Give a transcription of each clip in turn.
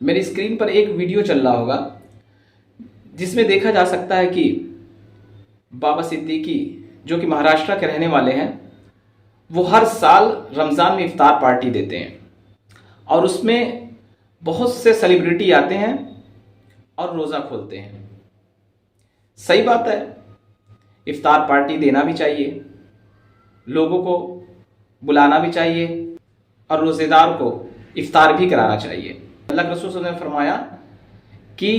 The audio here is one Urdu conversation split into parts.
میری اسکرین پر ایک ویڈیو چل رہا ہوگا جس میں دیکھا جا سکتا ہے کہ بابا صدیقی جو کہ مہاراشٹر کے رہنے والے ہیں وہ ہر سال رمضان میں افطار پارٹی دیتے ہیں اور اس میں بہت سے سیلیبریٹی آتے ہیں اور روزہ کھولتے ہیں۔ صحیح بات ہے، افطار پارٹی دینا بھی چاہیے، لوگوں کو بلانا بھی چاہیے اور روزے دار کو افطار بھی کرانا چاہیے۔ اللہ کے رسول صلی اللہ علیہ وسلم نے فرمایا کہ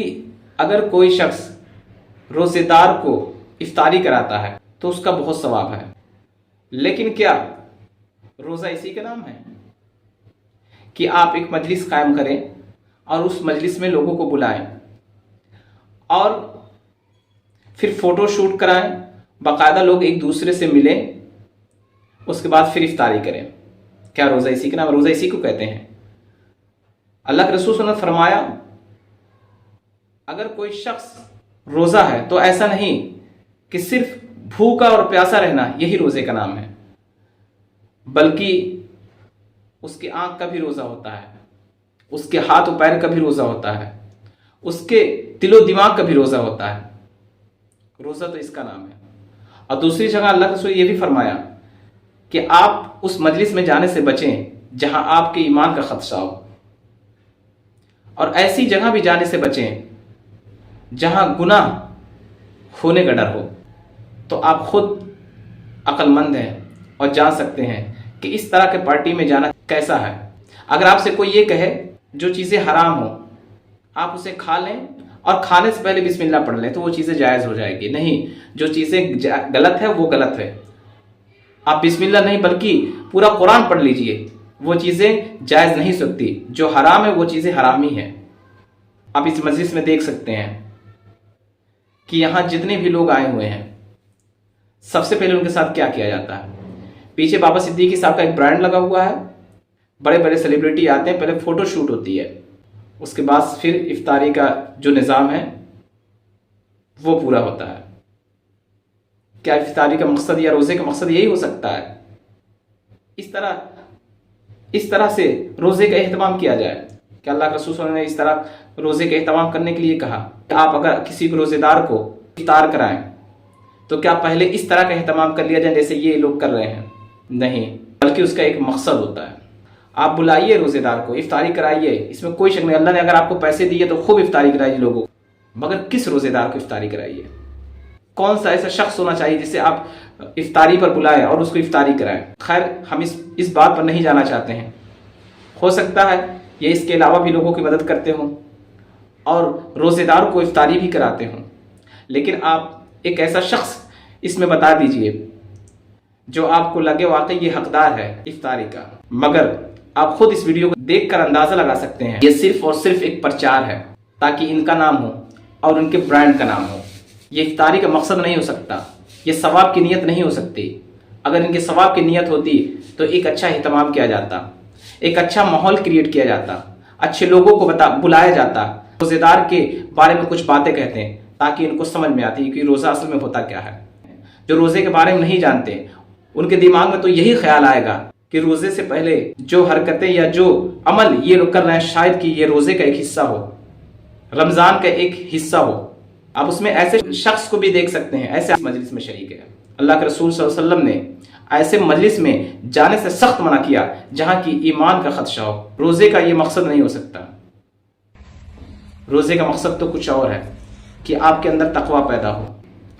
اگر کوئی شخص روزے دار کو افطاری کراتا ہے تو اس کا بہت ثواب ہے، لیکن کیا روزہ اسی کا نام ہے کہ آپ ایک مجلس قائم کریں اور اس مجلس میں لوگوں کو بلائیں اور پھر فوٹو شوٹ کرائیں، باقاعدہ لوگ ایک دوسرے سے ملیں، اس کے بعد پھر افطاری کریں؟ کیا روزہ اسی کا نام؟ روزہ اسی کو کہتے ہیں۔ اللہ کے رسول صلی اللہ علیہ وسلم نے فرمایا اگر کوئی شخص روزہ ہے تو ایسا نہیں کہ صرف بھوکا اور پیاسا رہنا یہی روزے کا نام ہے، بلکہ اس کے آنکھ کا بھی روزہ ہوتا ہے، اس کے ہاتھ و پیر کا بھی روزہ ہوتا ہے، اس کے دل و دماغ کا بھی روزہ ہوتا ہے۔ روزہ تو اس کا نام ہے۔ اور دوسری جگہ اللہ کے رسول یہ بھی فرمایا کہ آپ اس مجلس میں جانے سے بچیں جہاں آپ کے ایمان کا خدشہ ہو، اور ایسی جگہ بھی جانے سے بچیں جہاں گناہ ہونے کا ڈر ہو۔ تو آپ خود عقل مند ہیں اور جان سکتے ہیں کہ اس طرح کے پارٹی میں جانا کیسا ہے۔ اگر آپ سے کوئی یہ کہے جو چیزیں حرام ہوں آپ اسے کھا لیں اور کھانے سے پہلے بسم اللہ پڑھ لیں تو وہ چیزیں جائز ہو جائے گی، نہیں، جو چیزیں غلط ہے وہ غلط ہے، آپ بسم اللہ نہیں بلکہ پورا قرآن پڑھ لیجئے، وہ چیزیں جائز نہیں سکتی، جو حرام ہے وہ چیزیں حرام ہی ہیں۔ آپ اس مجلس میں دیکھ سکتے ہیں کہ یہاں جتنے بھی لوگ آئے ہوئے ہیں سب سے پہلے ان کے ساتھ کیا کیا جاتا ہے؟ پیچھے بابا صدیقی صاحب کا ایک برانڈ لگا ہوا ہے، بڑے بڑے سیلیبریٹی آتے ہیں، پہلے فوٹو شوٹ ہوتی ہے، اس کے بعد پھر افطاری کا جو نظام ہے وہ پورا ہوتا ہے۔ کیا افطاری کا مقصد یا روزے کا مقصد یہی ہو سکتا ہے؟ اس طرح سے روزے کا اہتمام کیا جائے کہ اللہ کے رسول صلی اللہ علیہ وسلم نے اس طرح روزے کا اہتمام کرنے کے لیے کہا کہ آپ اگر کسی کو روزے دار کو افطار کرائیں تو کیا پہلے اس طرح کا اہتمام کر لیا جائے جیسے یہ لوگ کر رہے ہیں؟ نہیں، بلکہ اس کا ایک مقصد ہوتا ہے۔ آپ بلائیے روزے دار کو، افطاری کرائیے، اس میں کوئی شک نہیں، اللہ نے اگر آپ کو پیسے دیے تو خوب افطاری کرائیے لوگوں، مگر کس روزے دار کو افطاری کرائیے؟ کون سا ایسا شخص ہونا چاہیے جسے آپ افطاری پر بلائیں اور اس کو افطاری کرائیں؟ خیر، ہم اس بات پر نہیں جانا چاہتے ہیں، ہو سکتا ہے یہ اس کے علاوہ بھی لوگوں کی مدد کرتے ہوں اور روزے دار کو افطاری بھی کراتے ہوں، لیکن آپ ایک ایسا شخص اس میں بتا دیجئے جو آپ کو لگے واقعی یہ حقدار ہے افطاری کا، مگر آپ خود اس ویڈیو کو دیکھ کر اندازہ لگا سکتے ہیں یہ صرف اور صرف ایک پرچار ہے تاکہ ان کا نام ہو اور ان کے برانڈ کا نام ہو۔ یہ افطاری کا مقصد نہیں ہو سکتا، یہ ثواب کی نیت نہیں ہو سکتی۔ اگر ان کے ثواب کی نیت ہوتی تو ایک اچھا اہتمام کیا جاتا، ایک اچھا ماحول کریٹ کیا جاتا، اچھے لوگوں کو بلایا جاتا، روزے دار کے بارے میں کچھ باتیں کہتے ہیں تاکہ ان کو سمجھ میں آتی کہ روزہ اصل میں ہوتا کیا ہے۔ جو روزے کے بارے میں نہیں جانتے ان کے دماغ میں تو یہی خیال آئے گا کہ روزے سے پہلے جو حرکتیں یا جو عمل یہ لوگ کر رہے ہیں شاید کہ یہ روزے کا ایک حصہ ہو، رمضان کا ایک حصہ ہو۔ آپ اس میں ایسے شخص کو بھی دیکھ سکتے ہیں ایسے مجلس میں شریک ہے۔ اللہ کے رسول صلی اللہ علیہ وسلم نے ایسے مجلس میں جانے سے سخت منع کیا جہاں کی ایمان کا خدشہ ہو۔ روزے کا یہ مقصد نہیں ہو سکتا، روزے کا مقصد تو کچھ اور ہے کہ آپ کے اندر تقوی پیدا ہو۔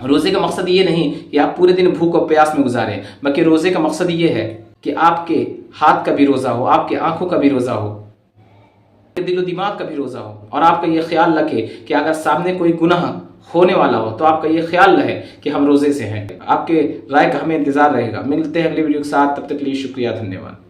روزے کا مقصد یہ نہیں کہ آپ پورے دن بھوک و پیاس میں گزاریں، بلکہ روزے کا مقصد یہ ہے کہ آپ کے ہاتھ کا بھی روزہ ہو، آپ کے آنکھوں کا بھی روزہ ہو، دل و دماغ کا بھی روزہ ہو، اور آپ کا یہ خیال رکھے کہ اگر سامنے کوئی گناہ ہونے والا ہو تو آپ کا یہ خیال رہے کہ ہم روزے سے ہیں۔ آپ کے رائے کا ہمیں انتظار رہے گا۔ ملتے ہیں اگلی ویڈیو کے ساتھ، تب تک کے لیے شکریہ، دھنیہ واد۔